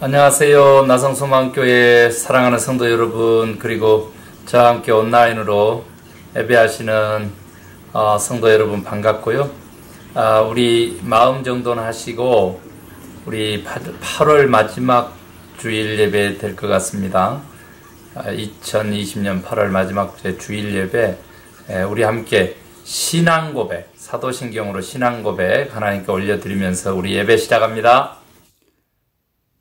안녕하세요. 나성소망교회 사랑하는 성도 여러분, 그리고 저와 함께 온라인으로 예배하시는 성도 여러분 반갑고요. 우리 마음 정돈 하시고 우리 8월 마지막 주일 예배 될 것 같습니다. 2020년 8월 마지막 주일 예배, 우리 함께 신앙 고백, 사도신경으로 신앙 고백 하나님께 올려드리면서 우리 예배 시작합니다.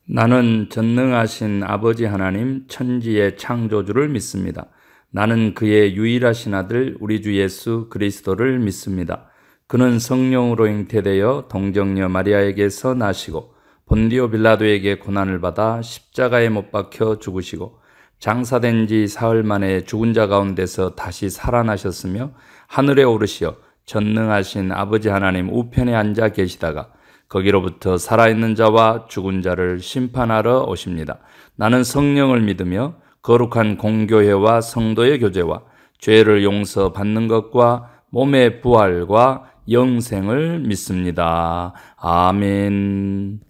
나는 전능하신 아버지 하나님 천지의 창조주를 믿습니다. 나는 그의 유일하신 아들 우리 주 예수 그리스도를 믿습니다. 그는 성령으로 잉태되어 동정녀 마리아에게서 나시고 본디오 빌라도에게 고난을 받아 십자가에 못 박혀 죽으시고 장사된 지 사흘 만에 죽은 자 가운데서 다시 살아나셨으며 하늘에 오르시어 전능하신 아버지 하나님 우편에 앉아 계시다가 거기로부터 살아있는 자와 죽은 자를 심판하러 오십니다. 나는 성령을 믿으며 거룩한 공교회와 성도의 교제와 죄를 용서받는 것과 몸의 부활과 영생을 믿습니다. 아멘.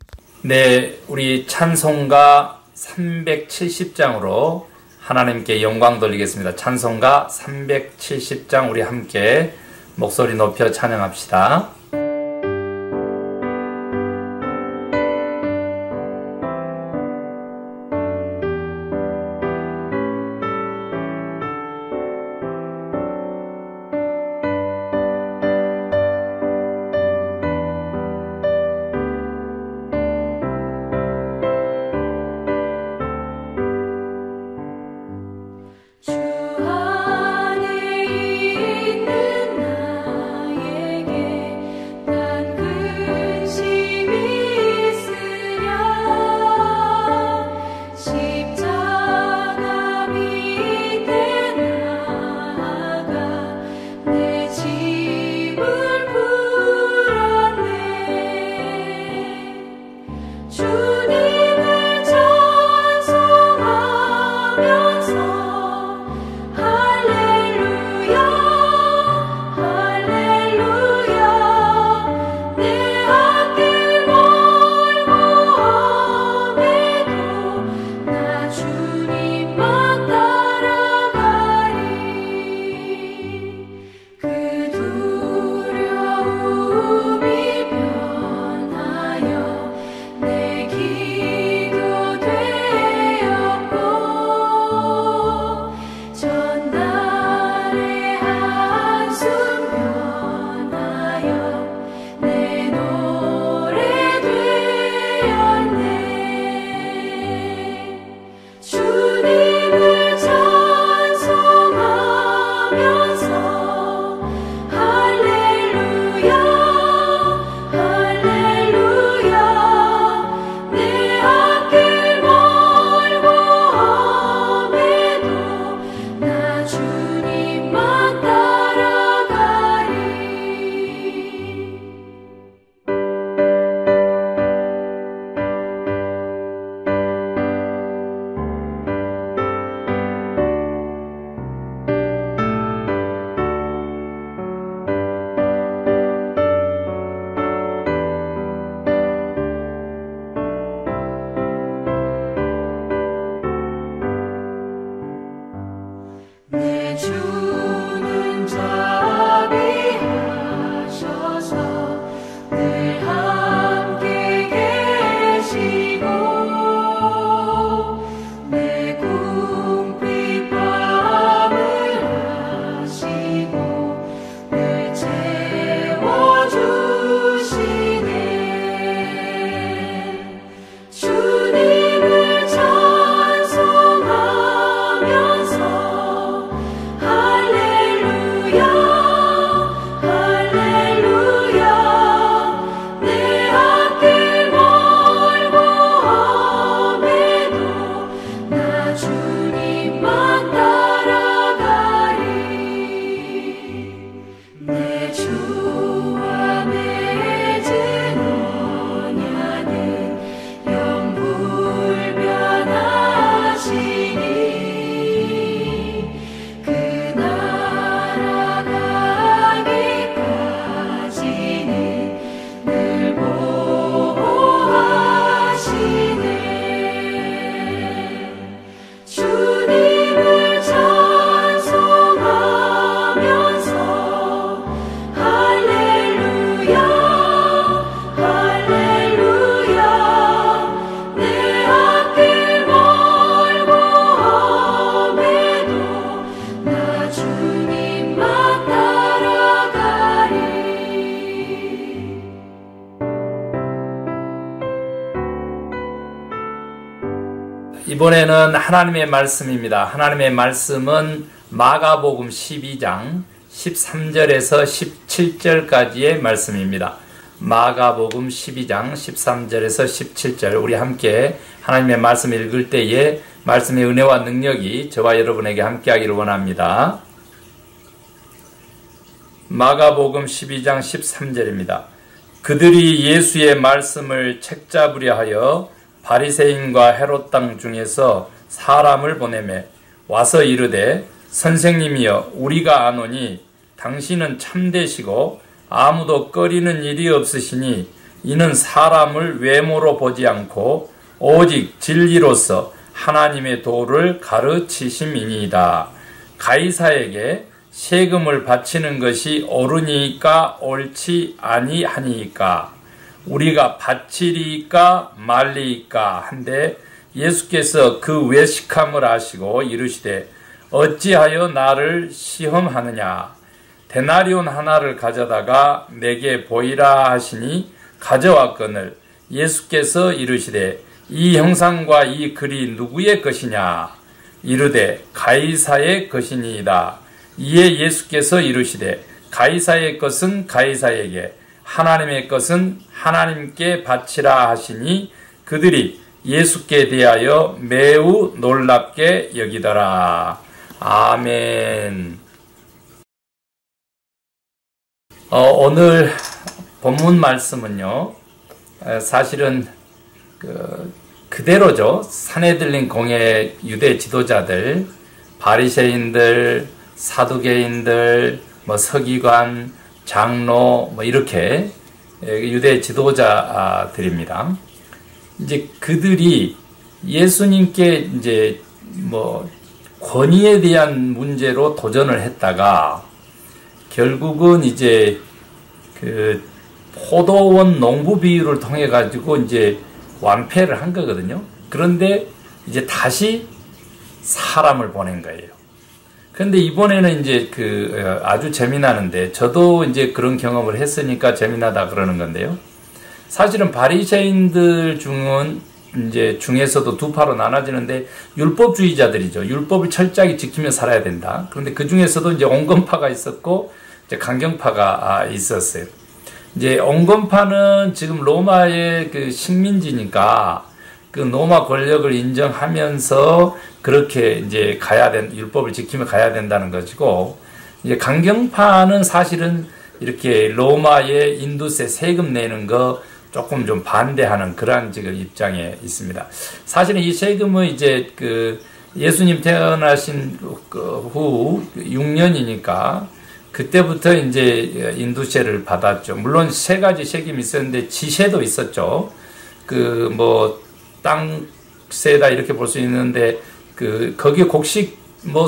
네, 우리 찬송가 370장으로 하나님께 영광 돌리겠습니다. 찬송가 370장 우리 함께 목소리 높여 찬양합시다. 주 안에 있는 나에게 이번에는 하나님의 말씀입니다. 하나님의 말씀은 마가복음 12장 13절에서 17절까지의 말씀입니다. 마가복음 12장 13절에서 17절, 우리 함께 하나님의 말씀 읽을 때에 말씀의 은혜와 능력이 저와 여러분에게 함께하기를 원합니다. 마가복음 12장 13절입니다. 그들이 예수의 말씀을 책잡으려 하여 바리새인과 헤롯 땅 중에서 사람을 보내매 와서 이르되, 선생님이여, 우리가 아노니 당신은 참되시고 아무도 꺼리는 일이 없으시니 이는 사람을 외모로 보지 않고 오직 진리로서 하나님의 도를 가르치심이니이다. 가이사에게 세금을 바치는 것이 옳으니까 옳지 아니하니까 우리가 바치리까 말리까 한데, 예수께서 그 외식함을 아시고 이르시되, 어찌하여 나를 시험하느냐? 데나리온 하나를 가져다가 내게 보이라 하시니 가져왔거늘, 예수께서 이르시되, 이 형상과 이 글이 누구의 것이냐? 이르되, 가이사의 것이니이다. 이에 예수께서 이르시되, 가이사의 것은 가이사에게, 하나님의 것은 하나님께 바치라 하시니 그들이 예수께 대하여 매우 놀랍게 여기더라. 아멘. 오늘 본문 말씀은요, 사실은 그대로죠. 산헤들린 공회 유대 지도자들, 바리새인들, 사두개인들, 서기관, 장로, 이렇게 유대 지도자들입니다. 이제 그들이 예수님께 이제 권위에 대한 문제로 도전을 했다가 결국은 이제 그 포도원 농부 비유를 통해 가지고 이제 완패를 한 거거든요. 그런데 이제 다시 사람을 보낸 거예요. 근데 이번에는 이제 아주 재미나는데, 저도 이제 그런 경험을 했으니까 재미나다 그러는 건데요. 사실은 바리새인들 중에서도 두 파로 나눠지는데, 율법주의자들이죠. 율법을 철저하게 지키며 살아야 된다. 그런데 그 중에서도 이제 온건파가 있었고, 이제 강경파가 있었어요. 이제 온건파는 지금 로마의 그 식민지니까 그 로마 권력을 인정하면서 그렇게 이제 율법을 지키며 가야 된다는 것이고, 이제 강경파는 사실은 이렇게 로마의 인두세 세금 내는 거 조금 좀 반대하는 그러한 지금 입장에 있습니다. 사실은 이 세금은 이제 예수님 태어나신 후 6년이니까 그때부터 이제 인두세를 받았죠. 물론 세 가지 세금이 있었는데 지세도 있었죠. 땅세다 이렇게 볼 수 있는데, 거기에 곡식,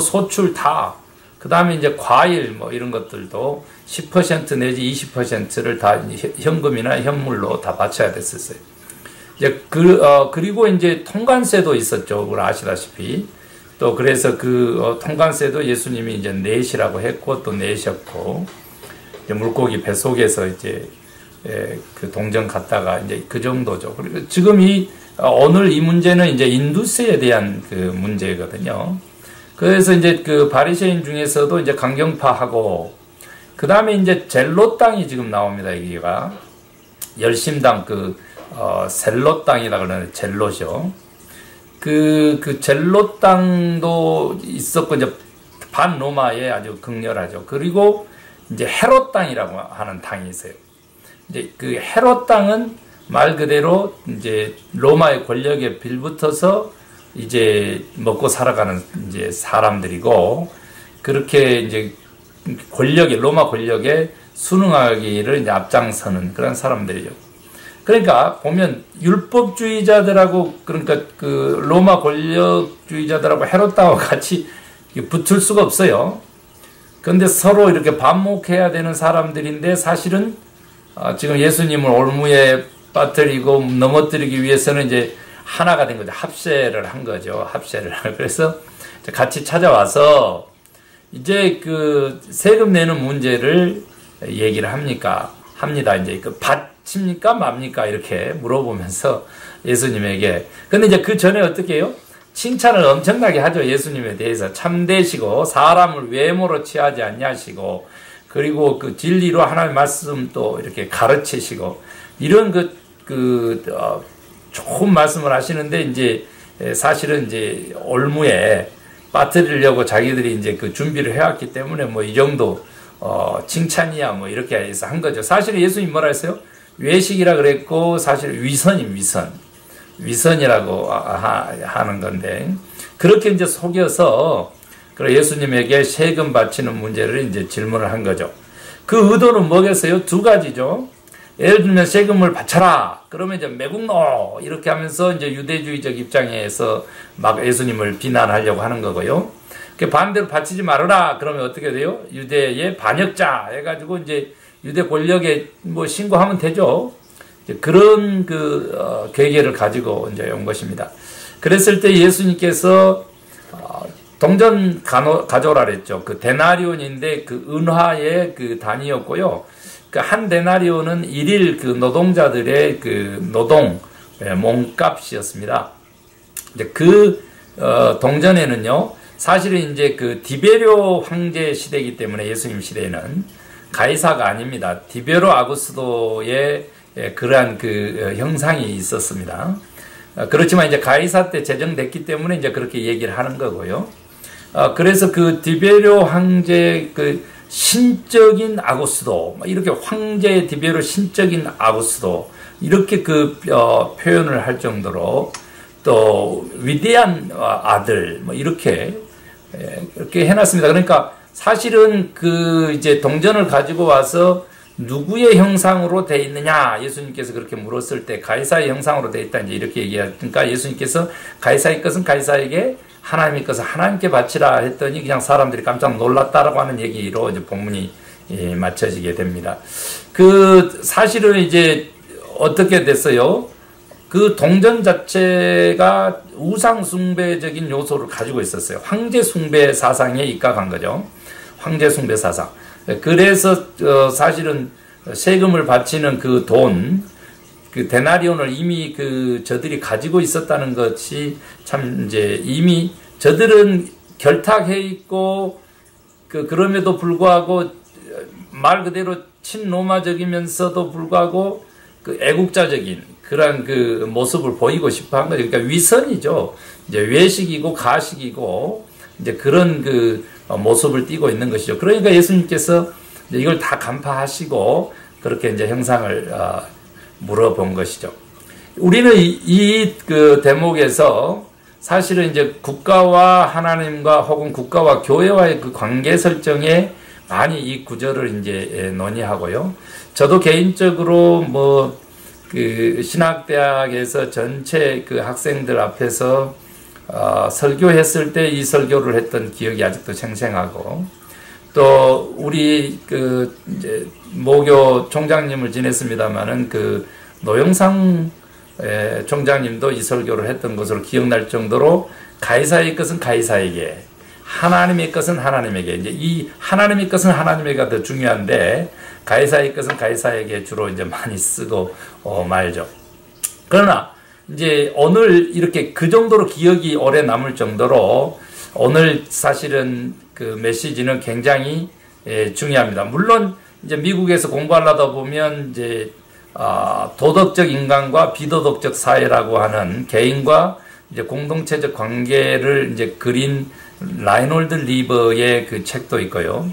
소출 다, 그 다음에 이제 과일, 이런 것들도 10% 내지 20%를 다 현금이나 현물로 다 바쳐야 됐었어요. 이제 그리고 이제 통관세도 있었죠. 우리 아시다시피. 또 그래서 통관세도 예수님이 이제 내시라고 했고 또 내셨고, 이제 물고기 배 속에서 이제 그 동전 갔다가 이제 그 정도죠. 그리고 지금 오늘 이 문제는 이제 인두세에 대한 문제거든요. 그래서 이제 바리새인 중에서도 이제 강경파하고, 그 다음에 이제 젤롯 땅이 지금 나옵니다. 여기가 열심당 셀롯 땅이라 그러는데, 젤롯이요. 젤롯 땅도 있었고, 이제 반로마에 아주 극렬하죠. 그리고 이제 헤롯 땅이라고 하는 땅이 있어요. 이제 헤롯 땅은 말 그대로 이제 로마의 권력에 빌붙어서 이제 먹고 살아가는 이제 사람들이고, 그렇게 이제 로마 권력에 순응하기를 이제 앞장서는 그런 사람들이죠. 그러니까 보면 율법주의자들하고, 그러니까 로마 권력주의자들하고 헤롯 땅하고 같이 붙을 수가 없어요. 그런데 서로 이렇게 반목해야 되는 사람들인데, 사실은 지금 예수님을 올무에 빠뜨리고 넘어뜨리기 위해서는 이제 하나가 된 거죠. 합세를 한 거죠. 합세를. 그래서 같이 찾아와서 이제 세금 내는 문제를 얘기를 합니다. 이제 바칩니까 맙니까 이렇게 물어보면서 예수님에게. 근데 이제 그 전에 어떻게 해요? 칭찬을 엄청나게 하죠. 예수님에 대해서 참되시고 사람을 외모로 취하지 아니하시고 그리고 그 진리로 하나님의 말씀 또 이렇게 가르치시고 이런 좋은 말씀을 하시는데 이제 사실은 이제 올무에 빠뜨리려고 자기들이 이제 그 준비를 해왔기 때문에 뭐 이 정도 칭찬이야 뭐 이렇게 해서 한 거죠. 사실은 예수님 뭐라 했어요? 외식이라 그랬고 사실 위선이라고 하는 건데 그렇게 이제 속여서 그래 예수님에게 세금 바치는 문제를 이제 질문을 한 거죠. 그 의도는 뭐겠어요? 두 가지죠. 예를 들면 세금을 바쳐라. 그러면 이제 매국노 이렇게 하면서 이제 유대주의적 입장에서 막 예수님을 비난하려고 하는 거고요. 반대로 바치지 말아라. 그러면 어떻게 돼요? 유대의 반역자 해가지고 이제 유대 권력에 뭐 신고하면 되죠. 그런 계계를 가지고 이제 온 것입니다. 그랬을 때 예수님께서 동전 가져오라 그랬죠. 그 데나리온인데 그 은화의 그 단위였고요. 그 한 데나리온은 일일 그 노동자들의 그 노동 몸값이었습니다. 이제 동전에는요, 사실은 이제 그 디베료 황제 시대이기 때문에 예수님 시대에는 가이사가 아닙니다. 디베로 아구스도의 그러한 그 형상이 있었습니다. 그렇지만 이제 가이사 때 제정됐기 때문에 이제 그렇게 얘기를 하는 거고요. 그래서 그 디베료 황제 그 신적인 아구스도 이렇게 황제 디베료 신적인 아구스도 이렇게 표현을 할 정도로 또 위대한 아들 뭐 이렇게 해놨습니다. 그러니까 사실은 이제 동전을 가지고 와서 누구의 형상으로 돼 있느냐 예수님께서 그렇게 물었을 때 가이사의 형상으로 돼 있다 이제 이렇게 얘기하니까 예수님께서 가이사의 것은 가이사에게 하나님의 것은 하나님께 바치라 했더니 그냥 사람들이 깜짝 놀랐다라고 하는 얘기로 이제 본문이 맞춰지게 됩니다. 사실은 이제 어떻게 됐어요? 그 동전 자체가 우상 숭배적인 요소를 가지고 있었어요. 황제 숭배 사상에 입각한 거죠. 황제 숭배 사상. 그래서 사실은 세금을 바치는 그 돈, 그 데나리온을 이미 저들이 가지고 있었다는 것이 참 이제 이미 저들은 결탁해 있고 그럼에도 불구하고 말 그대로 친로마적이면서도 불구하고 애국자적인 그런 모습을 보이고 싶어 한 거죠. 그러니까 위선이죠. 이제 외식이고 가식이고 이제 그런 모습을 띠고 있는 것이죠. 그러니까 예수님께서 이걸 다 간파하시고 그렇게 이제 형상을 물어본 것이죠. 우리는 이 대목에서 사실은 이제 국가와 하나님과 혹은 국가와 교회와의 관계 설정에 많이 이 구절을 이제 논의하고요. 저도 개인적으로 신학대학에서 전체 학생들 앞에서 설교했을 때 이 설교를 했던 기억이 아직도 생생하고 또 우리 이제 모교 총장님을 지냈습니다마는 노영상 총장님도 이 설교를 했던 것으로 기억날 정도로 가이사의 것은 가이사에게 하나님의 것은 하나님에게 이제 이 하나님의 것은 하나님에게가 더 중요한데 가이사의 것은 가이사에게 주로 이제 많이 쓰고 말죠. 그러나 이제 오늘 이렇게 그 정도로 기억이 오래 남을 정도로 오늘 사실은 메시지는 굉장히 중요합니다. 물론 이제 미국에서 공부하려다 보면 이제 도덕적 인간과 비도덕적 사회라고 하는 개인과 이제 공동체적 관계를 이제 그린 라이놀드 리버의 책도 있고요.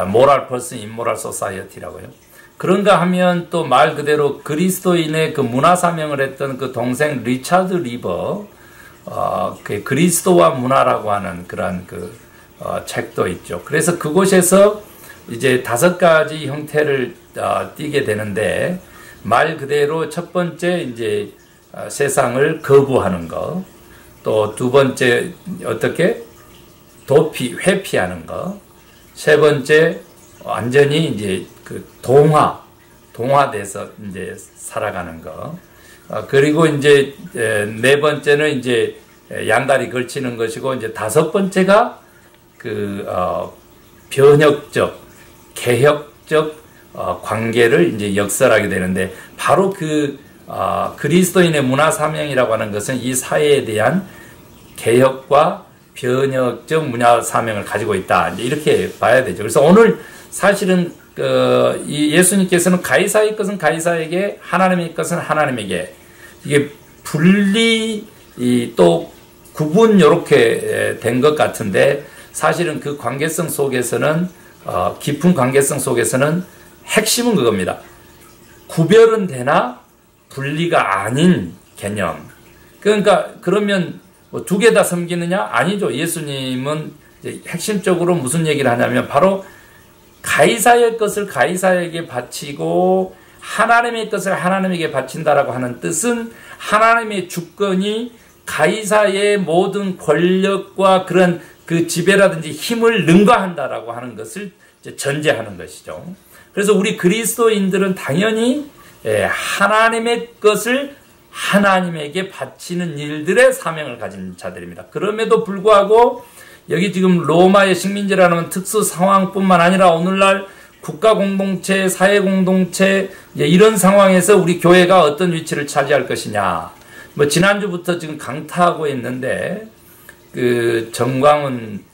모럴 퍼슨 임모럴 소사이어티라고요. 그런가 하면 또 말 그대로 그리스도인의 문화 사명을 했던 동생 리차드 리버 그리스도와 문화라고 하는 그런 책도 있죠. 그래서 그곳에서 이제 5가지 형태를 띠게 되는데 말 그대로 첫 번째 이제 세상을 거부하는 거, 또 두 번째 어떻게 회피하는 거, 세 번째 완전히 이제 동화돼서 이제 살아가는 거, 그리고 이제 네 번째는 이제 양다리 걸치는 것이고 이제 5번째가 변혁적, 개혁적 관계를 이제 역설하게 되는데 바로 그리스도인의 문화 사명이라고 하는 것은 이 사회에 대한 개혁과 변혁적 문화 사명을 가지고 있다. 이렇게 봐야 되죠. 그래서 오늘 사실은 이 예수님께서는 가이사의 것은 가이사에게, 하나님의 것은 하나님에게, 이게 분리 또 구분 이렇게 된 것 같은데, 사실은 그 관계성 속에서는 깊은 관계성 속에서는 핵심은 그겁니다. 구별은 되나 분리가 아닌 개념. 그러니까 그러면 뭐 두 개 다 섬기느냐? 아니죠. 예수님은 핵심적으로 무슨 얘기를 하냐면 바로 가이사의 것을 가이사에게 바치고 하나님의 것을 하나님에게 바친다라고 하는 뜻은 하나님의 주권이 가이사의 모든 권력과 그런 그 지배라든지 힘을 능가한다라고 하는 것을 전제하는 것이죠. 그래서 우리 그리스도인들은 당연히 하나님의 것을 하나님에게 바치는 일들의 사명을 가진 자들입니다. 그럼에도 불구하고 여기 지금 로마의 식민지라는 특수 상황뿐만 아니라 오늘날 국가 공동체, 사회 공동체 이런 상황에서 우리 교회가 어떤 위치를 차지할 것이냐. 뭐 지난주부터 지금 강타하고 있는데 그 정광훈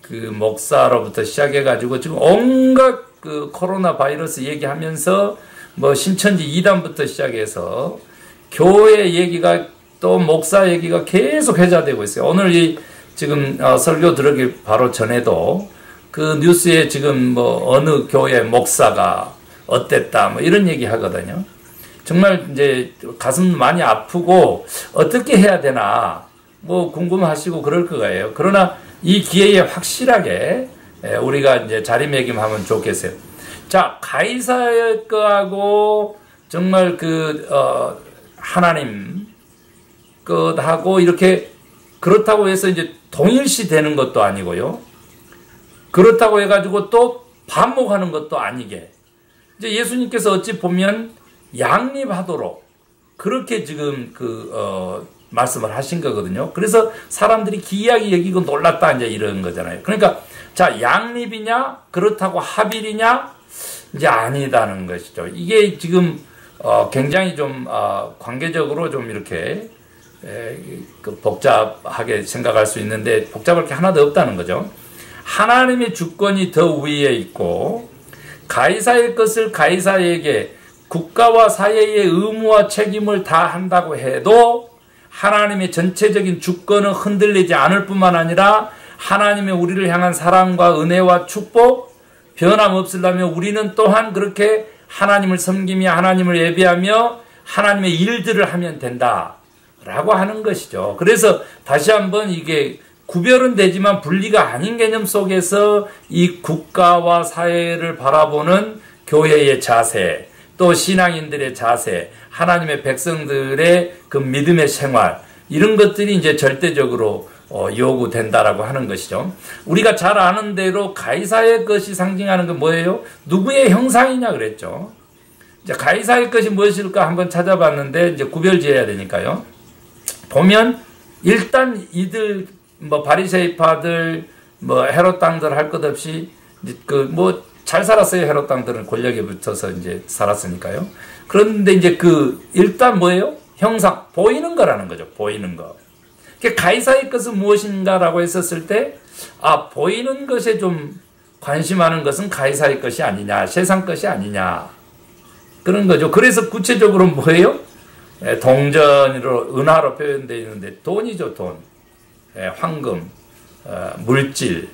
그 목사로부터 시작해가지고 지금 온갖 그 코로나 바이러스 얘기하면서 뭐 신천지 이단부터 시작해서 교회 얘기가 또 목사 얘기가 계속 회자되고 있어요. 오늘 이 지금 설교 들으기 바로 전에도 그 뉴스에 지금 뭐 어느 교회 목사가 어땠다 뭐 이런 얘기 하거든요. 정말 이제 가슴 많이 아프고 어떻게 해야 되나 뭐 궁금하시고 그럴 거예요. 그러나 이 기회에 확실하게 우리가 이제 자리매김하면 좋겠어요. 자, 가이사의 거하고 정말 그 하나님 것하고 이렇게 그렇다고 해서 이제 동일시 되는 것도 아니고요. 그렇다고 해가지고 또 반목하는 것도 아니게. 이제 예수님께서 어찌 보면 양립하도록 그렇게 지금 말씀을 하신 거거든요. 그래서 사람들이 기이하게 여기고 놀랐다 이제 이런 거잖아요. 그러니까 자, 양립이냐 그렇다고 합일이냐 이제 아니다는 것이죠. 이게 지금 굉장히 좀 관계적으로 좀 이렇게 복잡하게 생각할 수 있는데 복잡할 게 하나도 없다는 거죠. 하나님의 주권이 더 위에 있고 가이사의 것을 가이사에게 국가와 사회의 의무와 책임을 다 한다고 해도 하나님의 전체적인 주권은 흔들리지 않을 뿐만 아니라 하나님의 우리를 향한 사랑과 은혜와 축복 변함없으려면 우리는 또한 그렇게 하나님을 섬기며 하나님을 예배하며 하나님의 일들을 하면 된다라고 하는 것이죠. 그래서 다시 한번 이게 구별은 되지만 분리가 아닌 개념 속에서 이 국가와 사회를 바라보는 교회의 자세, 또 신앙인들의 자세, 하나님의 백성들의 그 믿음의 생활 이런 것들이 이제 절대적으로 요구된다라고 하는 것이죠. 우리가 잘 아는 대로 가이사의 것이 상징하는 건 뭐예요? 누구의 형상이냐 그랬죠. 이제 가이사의 것이 무엇일까 한번 찾아봤는데 이제 구별지어야 되니까요. 보면 일단 이들 뭐 바리새파들 뭐 헤롯 당들 할 것 없이 그 뭐 잘 살았어요. 헤롯 당들은 권력에 붙어서 이제 살았으니까요. 그런데 이제 그 일단 뭐예요? 형상 보이는 거라는 거죠. 보이는 거. 가이사의 것은 무엇인가라고 했었을 때, 보이는 것에 좀 관심하는 것은 가이사의 것이 아니냐, 세상 것이 아니냐. 그런 거죠. 그래서 구체적으로 뭐예요? 동전으로, 은하로 표현되어 있는데, 돈이죠, 돈. 황금, 물질.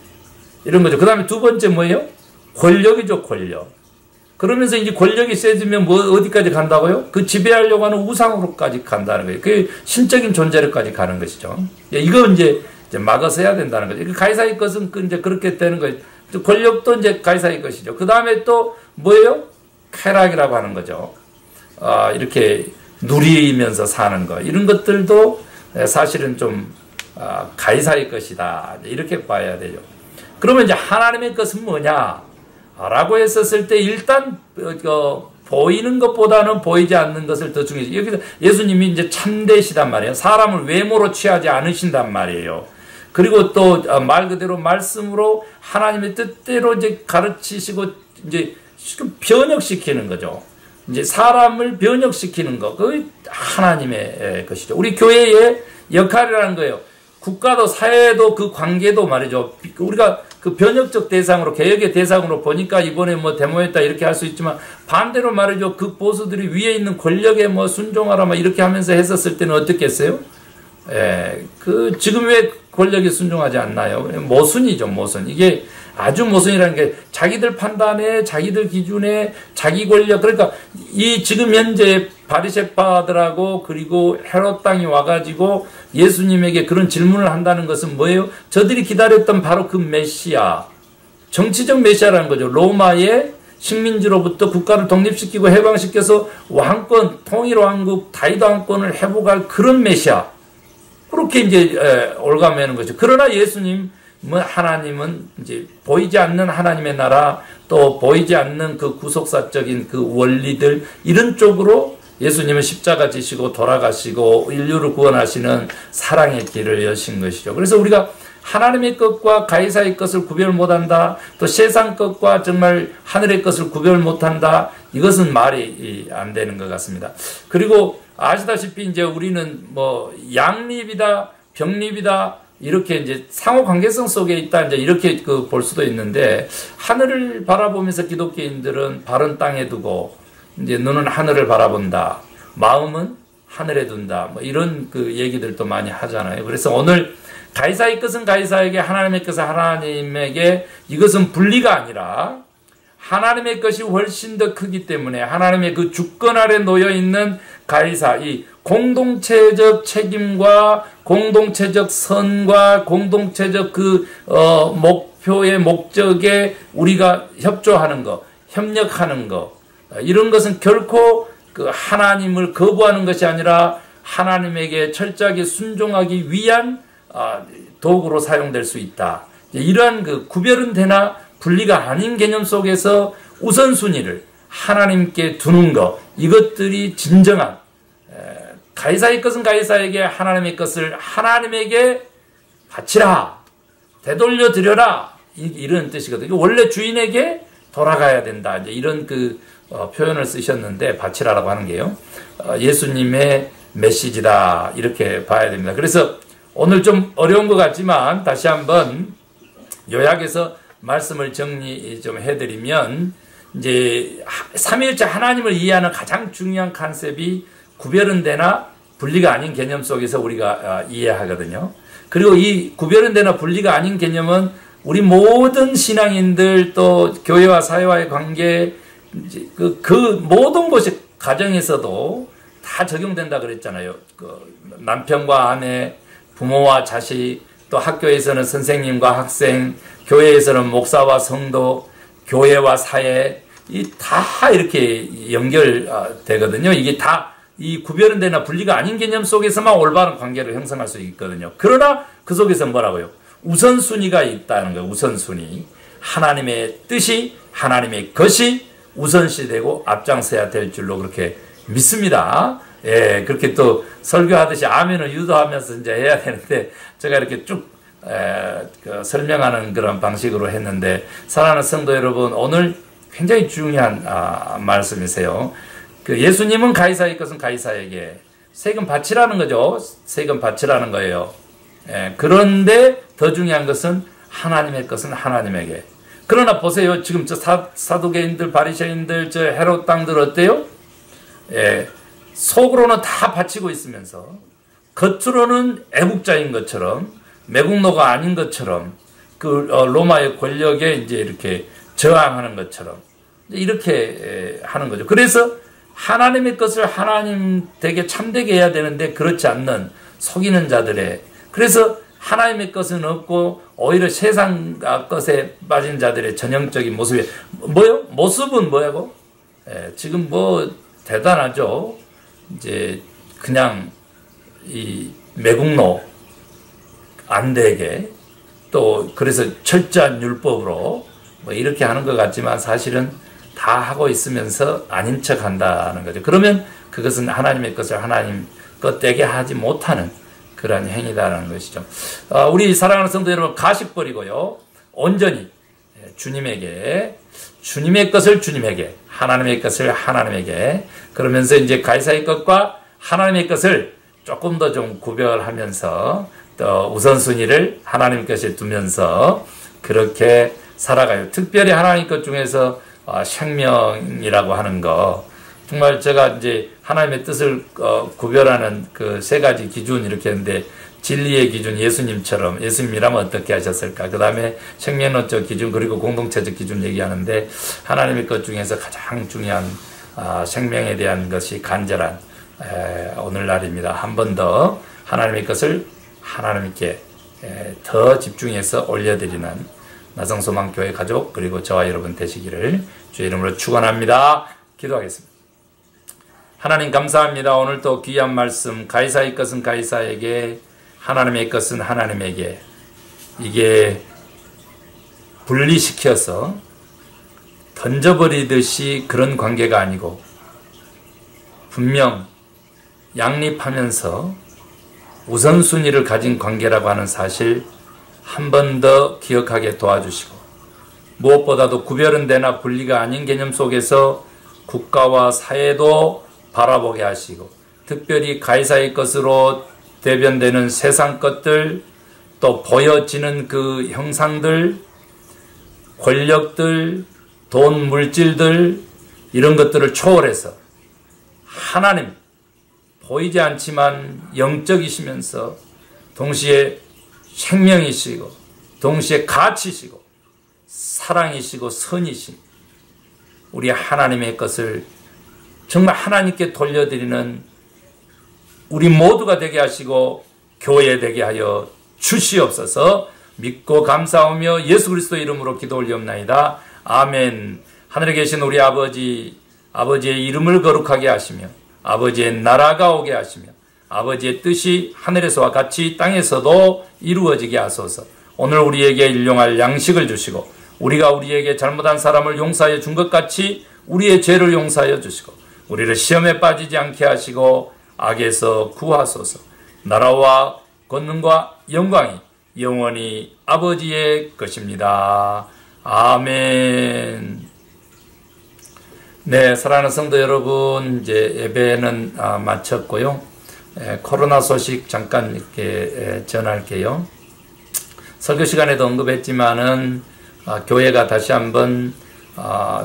이런 거죠. 그 다음에 두 번째 뭐예요? 권력이죠, 권력. 그러면서 이제 권력이 세지면 뭐 어디까지 간다고요? 그 지배하려고 하는 우상으로까지 간다는 거예요. 그 신적인 존재로까지 가는 것이죠. 이거 이제 막아서야 된다는 거죠. 가이사의 것은 이제 그렇게 되는 거예요. 권력도 이제 가이사의 것이죠. 그 다음에 또 뭐예요? 쾌락이라고 하는 거죠. 이렇게 누리면서 사는 거. 이런 것들도 사실은 좀 가이사의 것이다. 이렇게 봐야 되죠. 그러면 이제 하나님의 것은 뭐냐? 라고 했었을 때 일단 보이는 것보다는 보이지 않는 것을 더 중요시. 여기서 예수님이 이제 참되시단 말이에요. 사람을 외모로 취하지 않으신단 말이에요. 그리고 또 말 그대로 말씀으로 하나님의 뜻대로 이제 가르치시고 이제 변혁시키는 거죠. 이제 사람을 변혁시키는 것, 그 하나님의 것이죠. 우리 교회의 역할이라는 거예요. 국가도 사회도 그 관계도 말이죠. 우리가 그 변혁적 대상으로, 개혁의 대상으로 보니까 이번에 뭐 데모했다 이렇게 할 수 있지만, 반대로 말이죠. 그 보수들이 위에 있는 권력에 뭐 순종하라 막 이렇게 하면서 했었을 때는 어떻겠어요? 지금 왜 권력에 순종하지 않나요? 모순이죠, 모순. 이게 아주 모순이라는 게 자기들 판단에, 자기들 기준에, 자기 권력, 그러니까 이 지금 현재 바리새파들하고 그리고 헤롯 땅이 와가지고 예수님에게 그런 질문을 한다는 것은 뭐예요? 저들이 기다렸던 바로 그 메시아, 정치적 메시아라는 거죠. 로마의 식민지로부터 국가를 독립시키고 해방시켜서 왕권, 통일왕국, 다윗 왕권을 회복할 그런 메시아. 그렇게 이제 올가매는 거죠. 그러나 예수님, 하나님은 이제 보이지 않는 하나님의 나라, 또 보이지 않는 그 구속사적인 그 원리들, 이런 쪽으로 예수님은 십자가 지시고 돌아가시고 인류를 구원하시는 사랑의 길을 여신 것이죠. 그래서 우리가 하나님의 것과 가이사의 것을 구별 못한다, 또 세상 것과 정말 하늘의 것을 구별 못한다, 이것은 말이 안 되는 것 같습니다. 그리고 아시다시피 이제 우리는 뭐 양립이다, 병립이다, 이렇게 이제 상호 관계성 속에 있다, 이제 이렇게 볼 수도 있는데, 하늘을 바라보면서 기독교인들은 발은 땅에 두고, 이제 눈은 하늘을 바라본다, 마음은 하늘에 둔다, 뭐 이런 그 얘기들도 많이 하잖아요. 그래서 오늘 가이사의 것은 가이사에게, 하나님의 것은 하나님에게, 이것은 분리가 아니라 하나님의 것이 훨씬 더 크기 때문에 하나님의 그 주권 아래 놓여 있는 가이사, 이 공동체적 책임과 공동체적 선과 공동체적 목표의 목적에 우리가 협조하는 것, 협력하는 것, 이런 것은 결코 그 하나님을 거부하는 것이 아니라 하나님에게 철저하게 순종하기 위한 도구로 사용될 수 있다. 이러한 그 구별은 되나 분리가 아닌 개념 속에서 우선순위를 하나님께 두는 것, 이것들이 진정한, 가이사의 것은 가이사에게, 하나님의 것을 하나님에게 바치라, 되돌려 드려라, 이런 뜻이거든요. 원래 주인에게 돌아가야 된다, 이제 이런 표현을 쓰셨는데, 바치라라고 하는 게요, 예수님의 메시지다, 이렇게 봐야 됩니다. 그래서 오늘 좀 어려운 것 같지만 다시 한번 요약해서 말씀을 정리 좀 해드리면, 이제 삼위일체 하나님을 이해하는 가장 중요한 컨셉이 구별은 되나 분리가 아닌 개념 속에서 우리가 이해하거든요. 그리고 이 구별은 되나 분리가 아닌 개념은 우리 모든 신앙인들, 또 교회와 사회와의 관계, 그 모든 곳이 가정에서도 다 적용된다 그랬잖아요. 남편과 아내, 부모와 자식, 또 학교에서는 선생님과 학생, 교회에서는 목사와 성도, 교회와 사회, 다 이렇게 연결되거든요. 이게 다 이 구별은 되나 분리가 아닌 개념 속에서만 올바른 관계를 형성할 수 있거든요. 그러나 그 속에서 뭐라고요? 우선순위가 있다는 거예요. 우선순위. 하나님의 뜻이, 하나님의 것이 우선시되고 앞장서야 될 줄로 그렇게 믿습니다. 예, 그렇게 또 설교하듯이 아멘을 유도하면서 이제 해야 되는데, 제가 이렇게 쭉 설명하는 그런 방식으로 했는데, 사랑하는 성도 여러분, 오늘 굉장히 중요한 말씀이세요. 예수님은 가이사의 것은 가이사에게, 세금 바치라는 거죠. 세금 바치라는 거예요. 예, 그런데 더 중요한 것은 하나님의 것은 하나님에게. 그러나 보세요. 지금 저 사두개인들, 바리새인들, 저 헤롯 땅들 어때요? 예, 속으로는 다 바치고 있으면서 겉으로는 애국자인 것처럼, 매국노가 아닌 것처럼, 로마의 권력에 이제 이렇게 저항하는 것처럼 이렇게 하는 거죠. 그래서 하나님의 것을 하나님 되게 참되게 해야 되는데 그렇지 않는 속이는 자들의, 그래서 하나님의 것은 없고 오히려 세상 것에 빠진 자들의 전형적인 모습이 뭐요? 모습은 뭐야고? 예, 지금 뭐 대단하죠. 이제 그냥 이 매국노 안 되게, 또 그래서 철저한 율법으로 뭐 이렇게 하는 것 같지만 사실은 다 하고 있으면서 아닌 척 한다는 거죠. 그러면 그것은 하나님의 것을 하나님 것 되게 하지 못하는 그런 행위다라는 것이죠. 우리 사랑하는 성도 여러분, 가식 버리고요, 온전히 주님에게, 주님의 것을 주님에게, 하나님의 것을 하나님에게, 그러면서 이제 가이사의 것과 하나님의 것을 조금 더 좀 구별하면서 또 우선순위를 하나님 것에 두면서 그렇게 살아가요. 특별히 하나님 것 중에서 생명이라고 하는 거, 정말 제가 이제 하나님의 뜻을 구별하는 그 세 가지 기준 이렇게 했는데, 진리의 기준 예수님처럼, 예수님이라면 어떻게 하셨을까? 그 다음에 생명론적 기준, 그리고 공동체적 기준 얘기하는데, 하나님의 것 중에서 가장 중요한 생명에 대한 것이 간절한 오늘날입니다. 한 번 더 하나님의 것을 하나님께 더 집중해서 올려드리는 나성소망교회 가족, 그리고 저와 여러분 되시기를 주의 이름으로 축원합니다. 기도하겠습니다. 하나님 감사합니다. 오늘 또 귀한 말씀, 가이사의 것은 가이사에게, 하나님의 것은 하나님에게, 이게 분리시켜서 던져버리듯이 그런 관계가 아니고 분명 양립하면서 우선순위를 가진 관계라고 하는 사실 한 번 더 기억하게 도와주시고, 무엇보다도 구별은 되나 분리가 아닌 개념 속에서 국가와 사회도 바라보게 하시고, 특별히 가이사의 것으로 대변되는 세상 것들, 또 보여지는 그 형상들, 권력들, 돈, 물질들, 이런 것들을 초월해서 하나님, 보이지 않지만 영적이시면서 동시에 생명이시고 동시에 가치시고 사랑이시고 선이신 우리 하나님의 것을 정말 하나님께 돌려드리는 우리 모두가 되게 하시고 교회 되게 하여 주시옵소서. 믿고 감사하며 예수 그리스도 이름으로 기도 올리옵나이다. 아멘. 하늘에 계신 우리 아버지, 아버지의 이름을 거룩하게 하시며 아버지의 나라가 오게 하시며 아버지의 뜻이 하늘에서와 같이 땅에서도 이루어지게 하소서. 오늘 우리에게 일용할 양식을 주시고, 우리가 우리에게 잘못한 사람을 용서하여 준 것 같이 우리의 죄를 용서하여 주시고, 우리를 시험에 빠지지 않게 하시고 악에서 구하소서. 나라와 권능과 영광이 영원히 아버지의 것입니다. 아멘. 네, 사랑하는 성도 여러분, 이제 예배는 마쳤고요. 코로나 소식 잠깐 이렇게 전할게요. 설교 시간에도 언급했지만은 교회가 다시 한번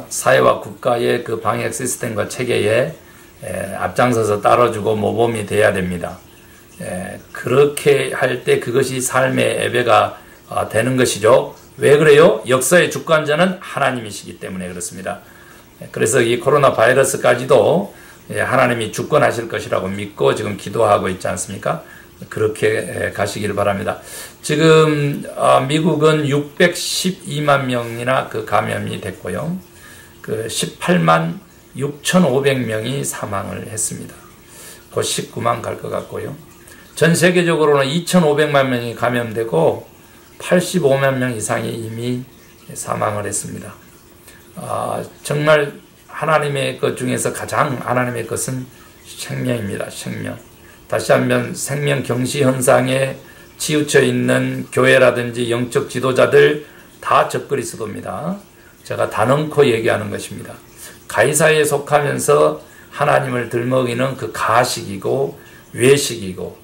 사회와 국가의 그 방역 시스템과 체계에 앞장서서 따라주고 모범이 돼야 됩니다. 그렇게 할 때 그것이 삶의 예배가 되는 것이죠. 왜 그래요? 역사의 주관자는 하나님이시기 때문에 그렇습니다. 그래서 이 코로나 바이러스까지도 하나님이 주권하실 것이라고 믿고 지금 기도하고 있지 않습니까? 그렇게 가시기를 바랍니다. 지금 미국은 612만 명이나 그 감염이 됐고요. 그 18만 6,500명이 사망을 했습니다. 곧 19만 갈 것 같고요. 전 세계적으로는 2,500만 명이 감염되고 85만 명 이상이 이미 사망을 했습니다. 정말 하나님의 것 중에서 가장 하나님의 것은 생명입니다. 생명. 다시 한번 생명 경시 현상에 치우쳐 있는 교회라든지 영적 지도자들 다 적그리스도입니다. 제가 단언코 얘기하는 것입니다. 가이사에 속하면서 하나님을 들먹이는 그 가식이고 외식이고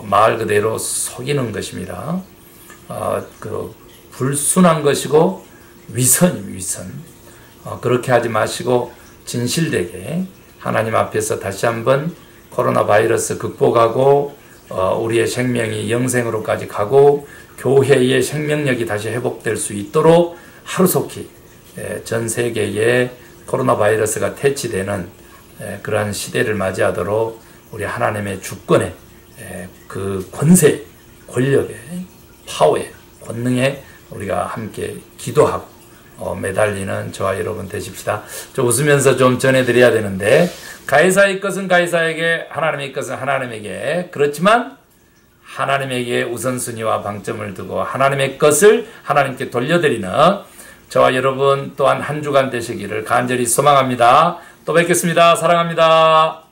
말 그대로 속이는 것입니다. 그 불순한 것이고 위선입니다. 위선. 그렇게 하지 마시고 진실되게 하나님 앞에서 다시 한번 코로나 바이러스 극복하고 우리의 생명이 영생으로까지 가고 교회의 생명력이 다시 회복될 수 있도록 하루속히 전 세계에 코로나 바이러스가 퇴치되는 그러한 시대를 맞이하도록 우리 하나님의 주권에 그 권세, 권력에, 파워에, 권능에 우리가 함께 기도하고 매달리는 저와 여러분 되십시다. 좀 웃으면서 좀 전해드려야 되는데, 가이사의 것은 가이사에게, 하나님의 것은 하나님에게. 그렇지만 하나님에게 우선순위와 방점을 두고 하나님의 것을 하나님께 돌려드리는 저와 여러분 또한 한 주간 되시기를 간절히 소망합니다. 또 뵙겠습니다. 사랑합니다.